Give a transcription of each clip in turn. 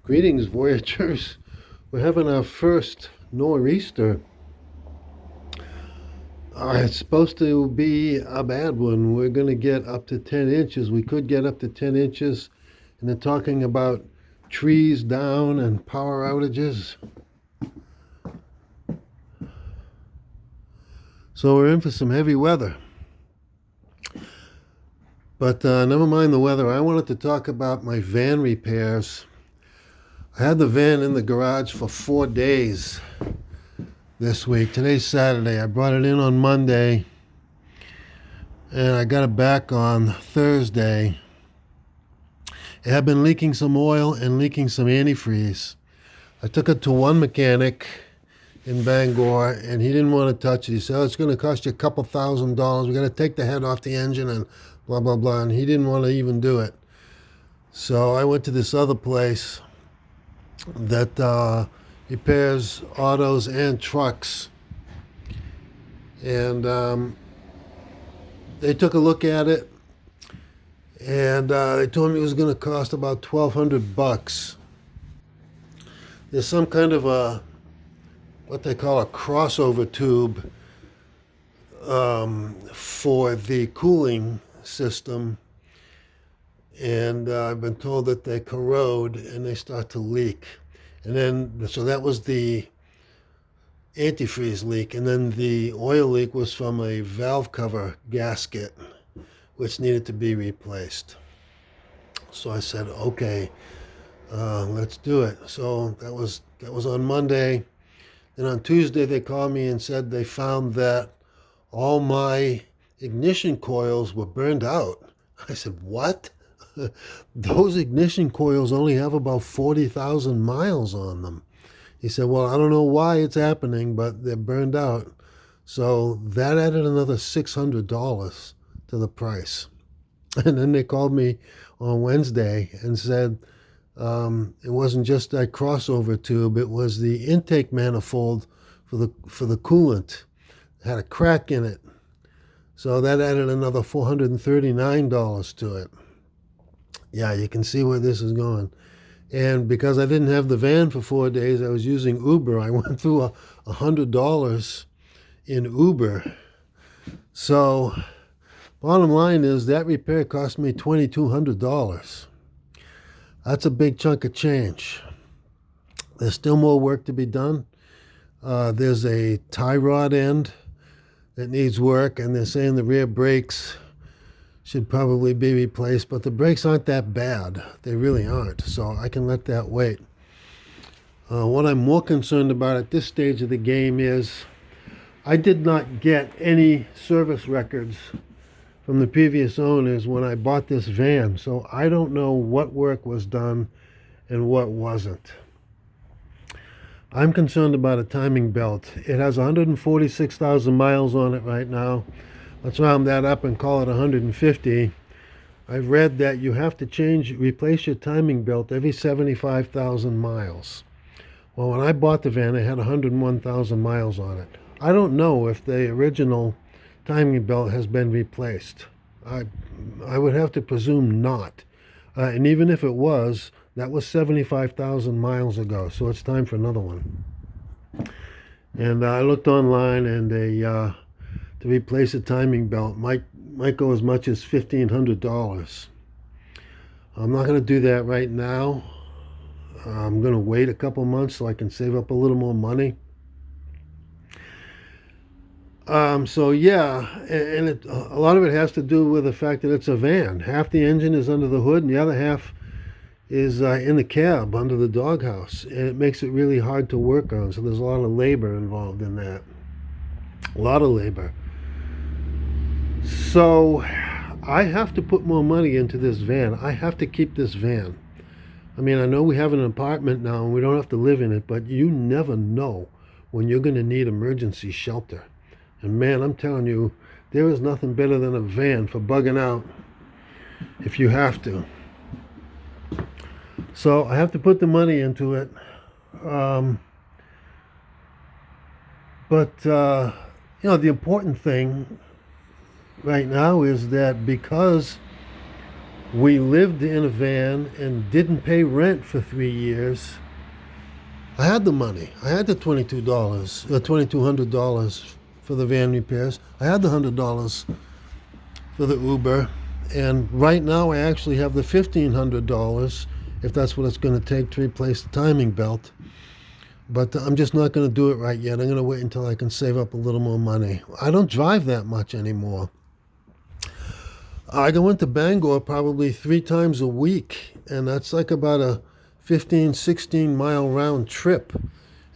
Greetings, Voyagers. We're having our first nor'easter. It's supposed to be a bad one. We're going to get up to 10 inches. We could get up to 10 inches. And they're talking about trees down and power outages. So we're in for some heavy weather. But never mind the weather. I wanted to talk about my van repairs. I had the van in the garage for 4 days this week. Today's Saturday. I brought it in on Monday and I got it back on Thursday. It had been leaking some oil and leaking some antifreeze. I took it to one mechanic in Bangor and he didn't want to touch it. He said, it's going to cost you a couple $1,000. We got to take the head off the engine and blah, blah, blah. And he didn't want to even do it. So I went to this other place that repairs autos and trucks. And they took a look at it, and they told me it was going to cost about $1,200. There's some kind of what they call a crossover tube for the cooling system. And I've been told that they corrode and they start to leak. And then, so that was the antifreeze leak. And then the oil leak was from a valve cover gasket, which needed to be replaced. So I said, okay, let's do it. So that was on Monday. Then on Tuesday, they called me and said they found that all my ignition coils were burned out. I said, what? Those ignition coils only have about 40,000 miles on them. He said, well, I don't know why it's happening, but they're burned out. So that added another $600 to the price. And then they called me on Wednesday and said it wasn't just that crossover tube, it was the intake manifold for the coolant. It had a crack in it. So that added another $439 to it. Yeah, you can see where this is going. And because I didn't have the van for 4 days, I was using Uber. I went through $100 in Uber. So bottom line is that repair cost me $2,200. That's a big chunk of change. There's still more work to be done. There's a tie rod end that needs work, and they're saying the rear brakes should probably be replaced, but the brakes aren't that bad. They really aren't, so I can let that wait. What I'm more concerned about at this stage of the game is I did not get any service records from the previous owners when I bought this van, so I don't know what work was done and what wasn't. I'm concerned about a timing belt. It has 146,000 miles on it right now. Let's round that up and call it 150. I've read that you have to replace your timing belt every 75,000 miles. Well, when I bought the van, it had 101,000 miles on it. I don't know if the original timing belt has been replaced. I would have to presume not. And even if it was, that was 75,000 miles ago, so it's time for another one. And I looked online, and to replace a timing belt might go as much as $1,500. I'm not going to do that right now. I'm going to wait a couple months so I can save up a little more money. So yeah, and a lot of it has to do with the fact that it's a van. Half the engine is under the hood and the other half is in the cab under the doghouse. And it makes it really hard to work on. So there's a lot of labor involved in that. A lot of labor. So I have to put more money into this van. I have to keep this van. I mean, I know we have an apartment now and we don't have to live in it, but you never know when you're going to need emergency shelter. And man, I'm telling you, there is nothing better than a van for bugging out if you have to. So I have to put the money into it. But the important thing right now is that because we lived in a van and didn't pay rent for 3 years. I had the money. I had the $2,200 for the van repairs. I had the $100 for the Uber, and right now I actually have the $1,500 if that's what it's going to take to replace the timing belt. But I'm just not going to do it right yet. I'm going to wait until I can save up a little more money. I don't drive that much anymore. I go into Bangor probably 3 times a week, and that's like about a 15, 16 mile round trip.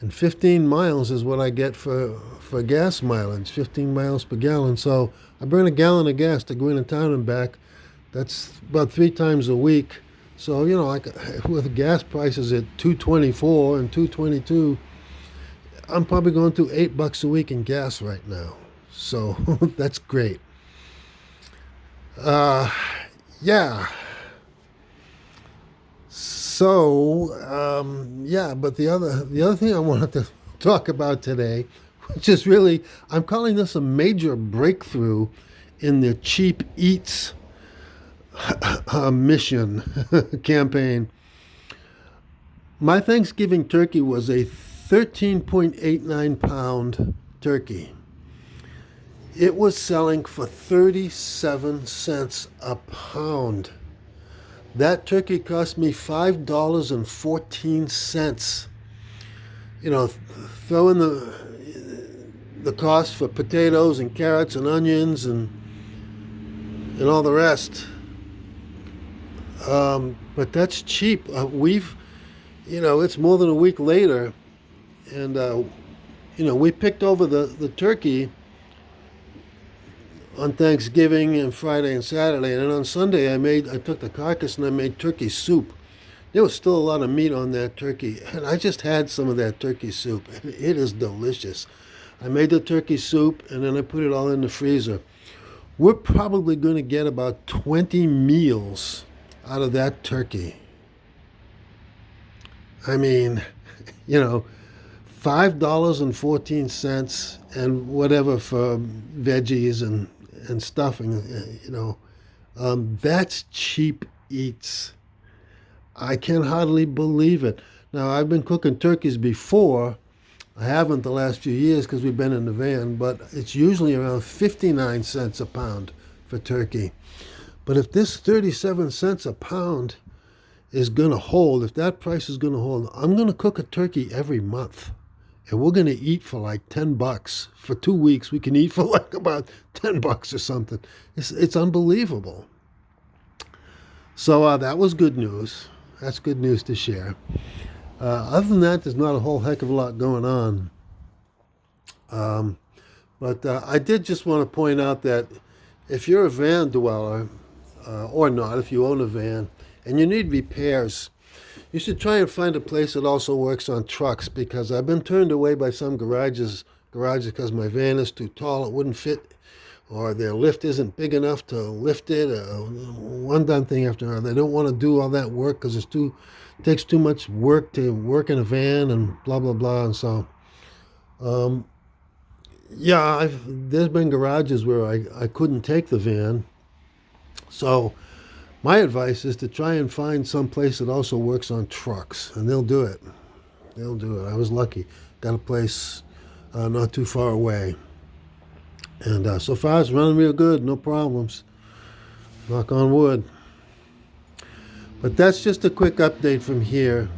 And 15 miles is what I get for gas mileage, 15 miles per gallon. So I burn a gallon of gas to go into town and back. That's about 3 times a week. So, with gas prices at $2.24 and $2.22, I'm probably going through $8 a week in gas right now. So that's great. Yeah. So, but the other thing I wanted to talk about today, which is really, I'm calling this a major breakthrough in the Cheap Eats mission campaign. My Thanksgiving turkey was a 13.89 pound turkey. It was selling for 37 cents a pound. That turkey cost me $5.14. Throw in the cost for potatoes and carrots and onions and all the rest. But that's cheap. It's more than a week later, and we picked over the turkey on Thanksgiving and Friday and Saturday, and then on Sunday I took the carcass and I made turkey soup. There was still a lot of meat on that turkey, and I just had some of that turkey soup, and it is delicious. I made the turkey soup, and then I put it all in the freezer. We're probably going to get about 20 meals out of that turkey. I mean, $5.14 and whatever for veggies and stuffing, that's Cheap Eats. I can hardly believe it. Now, I've been cooking turkeys before. I haven't the last few years because we've been in the van, but it's usually around 59 cents a pound for turkey. But if this 37 cents a pound is going to hold, if that price is going to hold, I'm going to cook a turkey every month. And we're going to eat for like $10. For 2 weeks, we can eat for like about $10 or something. It's unbelievable. So that was good news. That's good news to share. Other than that, there's not a whole heck of a lot going on. But I did just want to point out that if you're a van dweller, or not, if you own a van, and you need repairs, you should try and find a place that also works on trucks, because I've been turned away by some garages because my van is too tall, it wouldn't fit, or their lift isn't big enough to lift it, one done thing after another. They don't want to do all that work because it takes too much work to work in a van and blah, blah, blah. And so, there's been garages where I couldn't take the van. So my advice is to try and find some place that also works on trucks, and they'll do it. They'll do it. I was lucky. Got a place not too far away. And so far it's running real good, no problems. Knock on wood. But that's just a quick update from here.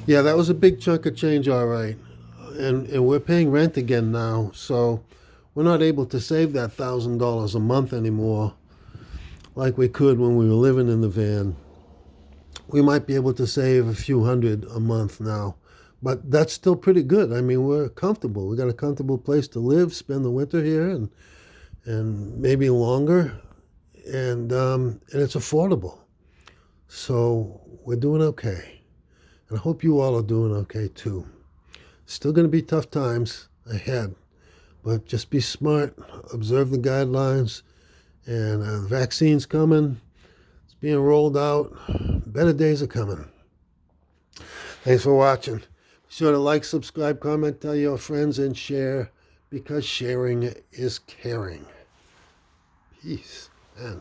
That was a big chunk of change, all right. And we're paying rent again now, so we're not able to save that $1,000 a month anymore like we could when we were living in the van. We might be able to save a few hundred a month now, but that's still pretty good. I mean, we're comfortable. We got a comfortable place to live, spend the winter here, and maybe longer, and it's affordable. So we're doing okay, and I hope you all are doing okay too. Still going to be tough times ahead, but just be smart, observe the guidelines, and the vaccine's coming. It's being rolled out. Better days are coming. Thanks for watching. Be sure to like, subscribe, comment, tell your friends, and share. because sharing is caring. Peace and